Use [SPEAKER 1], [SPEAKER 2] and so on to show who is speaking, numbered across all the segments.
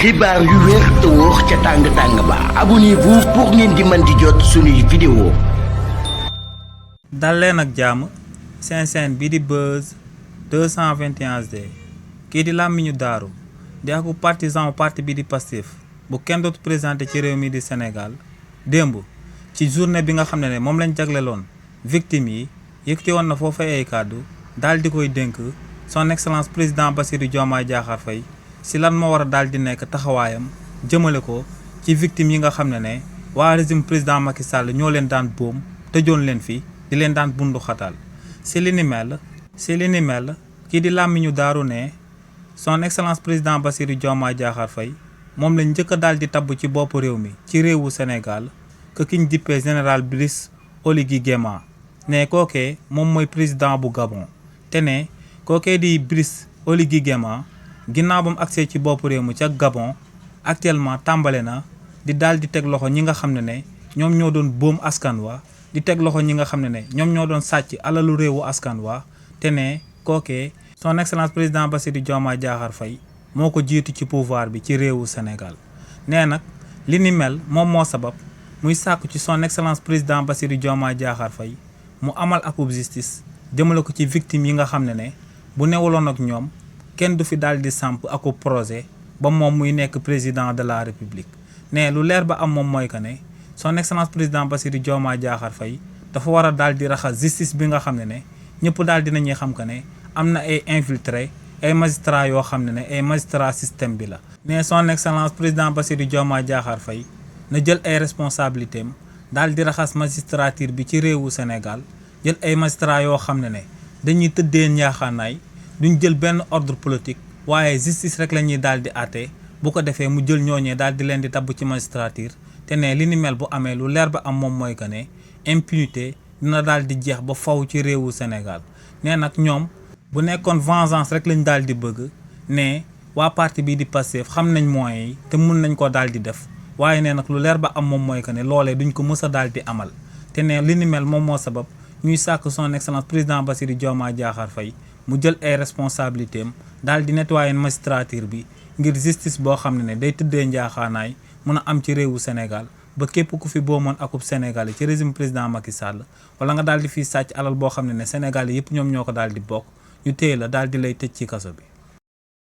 [SPEAKER 1] xibaar yu wér te wóor ca tàng-tàng ba abonnez-vous pour ngeen di mën di jot suñuy vidéo.
[SPEAKER 2] dal leen ak jàmm seen chaîne bi di Buzz 221 HD kii di Làmmiñu Daaru di aku partisan parti bi di Pastef bu kenn dootu présenté ci réew mi di Sénégal démb ci journée bi nga xam ne moom lañ jagleloon victimes yi yëkkati woon na foofa ay kàddu daal di koy dénk son excellence président Bassirou Diomaye Diakhar Faye si lan moo war a daal di nekk taxawaayam jëmale ko ci victimes yi nga xam ne waa régime président Macky Sall ñoo leen daan boom tëjoon leen fi di leen daan bundu xatal si li ni mel kii di Làmmiñu Daaru ne son excellence président Bassirou Diomaye Diakhar Faye moom lañ njëkk a daal di tabb ci bopp réew mi ci réewu Sénégal que kiñ dippee général Brice Oligui Nguema ne kookee moom mooy président bu Gabon te ne kookee di Brice Oligui Nguema ginnaaw ba mu agsee ci bopp réew mi ca Gabon actuellement tàmbale na di daal di teg loxo ñi nga xam ne ñoom ñoo doon boom askan wa di teg loxo ñi nga xam ne ñoom ñoo doon sàcc alalu réewu askan wa te ne kookee son excellence président Bassirou Diomaye Diakhar Faye moo ko jiitu ci pouvoir bi ci réewu Sénégal nee nag li ni mel moom moo sabab muy sàkku ci son excellence président Bassirou Diomaye Diakhar Faye mu amal akub justice jëmale ko ci victime yi nga xam ne bu newuloon ak ñoom kenn du fi daal di samp akub projet ba moom muy nekk président de la république ne lu leer ba am moom mooy que ne son excellence président Bassirou Diomaye Diakhar Faye dafa war a daal di raxas justice bi nga xam ne ñëpp daal dinañuy xam que ne am na ay infiltré ay magistrats yoo xam ne ay magistrat système bi la. ne son excellence président Bassirou Diomaye Diakhar Faye na jël ay responsabilités am daal di raxas magistrature bi ci réewu Sénégal jël ay magistrats yoo xam ne dañuy tëddee njaaxaanaay duñ jël benn ordre politique waaye justice rek la ñuy daal di àtte bu ko defee mu jël ñooñee daal di leen di tabb ci magistrature te ne li ni mel bu amee lu leer ba am moom mooy que ne impunité dina daal di jeex ba faw ci réewu Sénégal nee nag ñoom bu nekkoon vengeance rek lañ daal di bëgg ne waa parti bii di Pastef xam nañ moyens yi te mun nañ ko daal di def waaye nee nag lu leer ba am moom mooy que ne loolee duñ ko mës a daal di amal te ne li ni mel moom moo sabab ñuy sàkk son excellence président Bassirou Diomaye Diakhar Faye mu jël ay responsabilités am daal di nettoyer magistrature bi ngir justice boo xam ne day tëddee njaaxaanaay mun a am ci réewu Sénégal ba képp ku fi boomoon akub Sénégal ci régime président Macky Sall wala nga daal di fiy sàcc alal boo xam ne Sénégal yëpp ñoom ñoo ko daal di bokk ñu téye la daal di lay tëj ci kaso bi.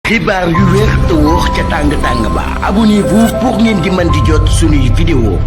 [SPEAKER 1] xibaar yu wér te wóor ca tàng-tàng ba abonnez-vous pour ngeen di mën di jot suñuy vidéo.